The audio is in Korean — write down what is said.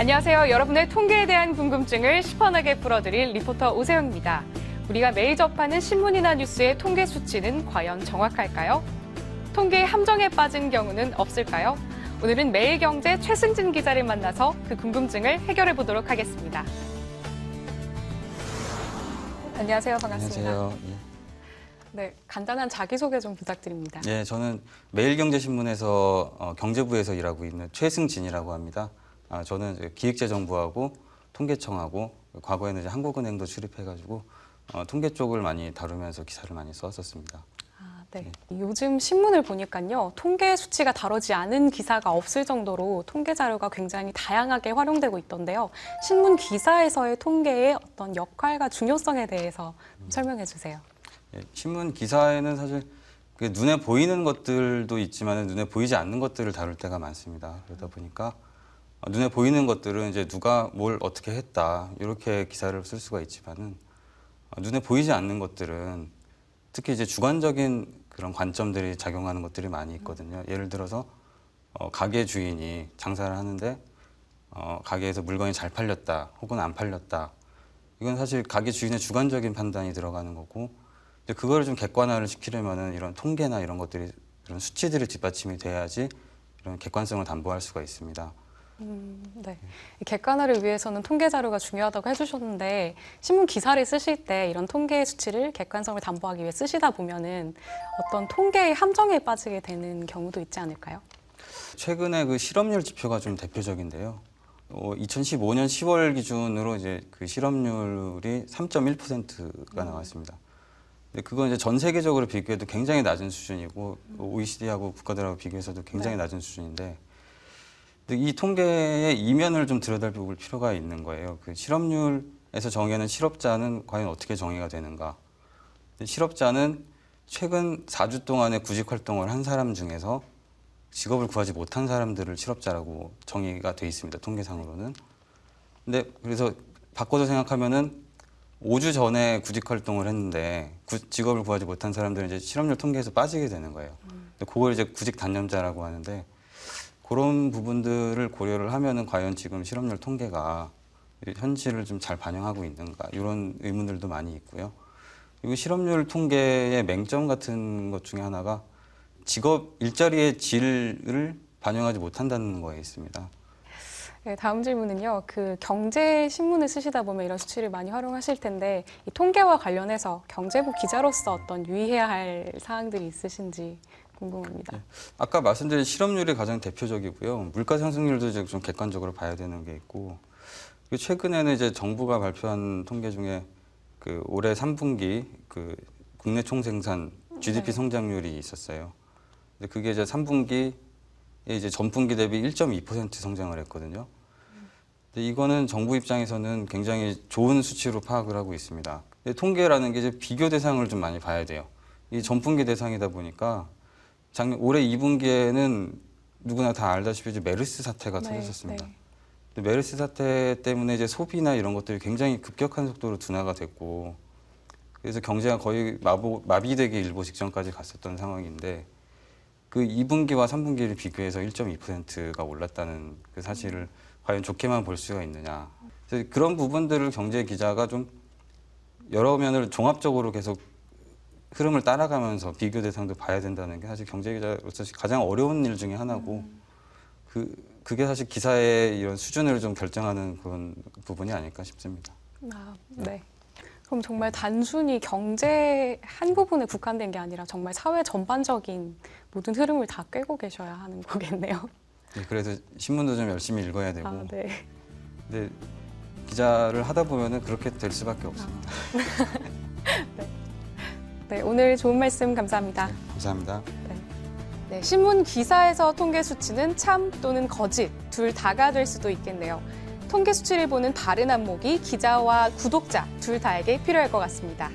안녕하세요. 여러분의 통계에 대한 궁금증을 시원하게 풀어드릴 리포터 오세영입니다. 우리가 매일 접하는 신문이나 뉴스의 통계 수치는 과연 정확할까요? 통계의 함정에 빠진 경우는 없을까요? 오늘은 매일경제 최승진 기자를 만나서 그 궁금증을 해결해 보도록 하겠습니다. 안녕하세요. 반갑습니다. 안녕하세요. 네, 간단한 자기소개 좀 부탁드립니다. 네, 저는 매일경제신문에서 경제부에서 일하고 있는 최승진이라고 합니다. 저는 이제 기획재정부하고 통계청하고 과거에는 이제 한국은행도 출입해가지고 통계 쪽을 많이 다루면서 기사를 많이 썼었습니다. 네. 요즘 신문을 보니까요, 통계 수치가 다루지 않은 기사가 없을 정도로 통계 자료가 굉장히 다양하게 활용되고 있던데요. 신문 기사에서의 통계의 어떤 역할과 중요성에 대해서 설명해 주세요. 예, 신문 기사에는 사실 눈에 보이는 것들도 있지만 눈에 보이지 않는 것들을 다룰 때가 많습니다. 그러다 보니까 눈에 보이는 것들은 이제 누가 뭘 어떻게 했다 이렇게 기사를 쓸 수가 있지만은 눈에 보이지 않는 것들은 특히 이제 주관적인 그런 관점들이 작용하는 것들이 많이 있거든요. 예를 들어서 가게 주인이 장사를 하는데 가게에서 물건이 잘 팔렸다 혹은 안 팔렸다. 이건 사실 가게 주인의 주관적인 판단이 들어가는 거고 이제 그거를 좀 객관화를 시키려면은 이런 통계나 이런 것들이 이런 수치들이 뒷받침이 돼야지 이런 객관성을 담보할 수가 있습니다. 네. 객관화를 위해서는 통계 자료가 중요하다고 해주셨는데 신문 기사를 쓰실 때 이런 통계 수치를 객관성을 담보하기 위해 쓰시다 보면은 어떤 통계의 함정에 빠지게 되는 경우도 있지 않을까요? 최근에 그 실업률 지표가 좀 대표적인데요. 2015년 10월 기준으로 이제 그 실업률이 3.1%가 나왔습니다. 근데 그건 이제 전 세계적으로 비교해도 굉장히 낮은 수준이고 OECD하고 국가들하고 비교해서도 굉장히 낮은 수준인데. 이 통계의 이면을 좀 들여다볼 필요가 있는 거예요. 그 실업률에서 정의하는 실업자는 과연 어떻게 정의가 되는가? 실업자는 최근 4주 동안에 구직 활동을 한 사람 중에서 직업을 구하지 못한 사람들을 실업자라고 정의가 돼 있습니다. 통계상으로는. 근데 그래서 바꿔서 생각하면은 5주 전에 구직 활동을 했는데 직업을 구하지 못한 사람들은 이제 실업률 통계에서 빠지게 되는 거예요. 근데 그걸 이제 구직 단념자라고 하는데. 그런 부분들을 고려를 하면은 과연 지금 실업률 통계가 현실을 좀 잘 반영하고 있는가 이런 의문들도 많이 있고요. 그리고 실업률 통계의 맹점 같은 것 중에 하나가 직업 일자리의 질을 반영하지 못한다는 거에 있습니다. 네, 다음 질문은요. 그 경제 신문을 쓰시다 보면 이런 수치를 많이 활용하실 텐데 이 통계와 관련해서 경제부 기자로서 어떤 유의해야 할 사항들이 있으신지 궁금합니다. 네. 아까 말씀드린 실업률이 가장 대표적이고요. 물가 상승률도 이제 좀 객관적으로 봐야 되는 게 있고, 그리고 최근에는 이제 정부가 발표한 통계 중에 그 올해 3분기 그 국내 총생산 GDP 성장률이 있었어요. 근데 그게 이제 3분기에 이제 전분기 대비 1.2% 성장을 했거든요. 근데 이거는 정부 입장에서는 굉장히 좋은 수치로 파악을 하고 있습니다. 근데 통계라는 게 이제 비교 대상을 좀 많이 봐야 돼요. 이 전분기 대상이다 보니까 올해 2분기에는 누구나 다 알다시피 이제 메르스 사태가 터졌었습니다. 근데 메르스 사태 때문에 이제 소비나 이런 것들이 굉장히 급격한 속도로 둔화가 됐고, 그래서 경제가 거의 마비되기 일보 직전까지 갔었던 상황인데, 그 2분기와 3분기를 비교해서 1.2%가 올랐다는 그 사실을 과연 좋게만 볼 수가 있느냐. 그래서 그런 부분들을 경제 기자가 좀 여러 면을 종합적으로 계속 흐름을 따라가면서 비교 대상도 봐야 된다는 게 사실 경제기자로서 가장 어려운 일 중에 하나고 그게 사실 기사의 이런 수준을 좀 결정하는 그런 부분이 아닐까 싶습니다. 네. 그럼 정말 단순히 경제 한 부분에 국한된 게 아니라 정말 사회 전반적인 모든 흐름을 다 꿰고 계셔야 하는 거겠네요. 네, 그래서 신문도 좀 열심히 읽어야 되고. 네. 근데 기자를 하다 보면은 그렇게 될 수밖에 없습니다. 네. 네, 오늘 좋은 말씀 감사합니다. 네, 감사합니다. 네, 신문 기사에서 통계 수치는 참 또는 거짓 둘 다가 될 수도 있겠네요. 통계 수치를 보는 바른 안목이 기자와 구독자 둘 다에게 필요할 것 같습니다.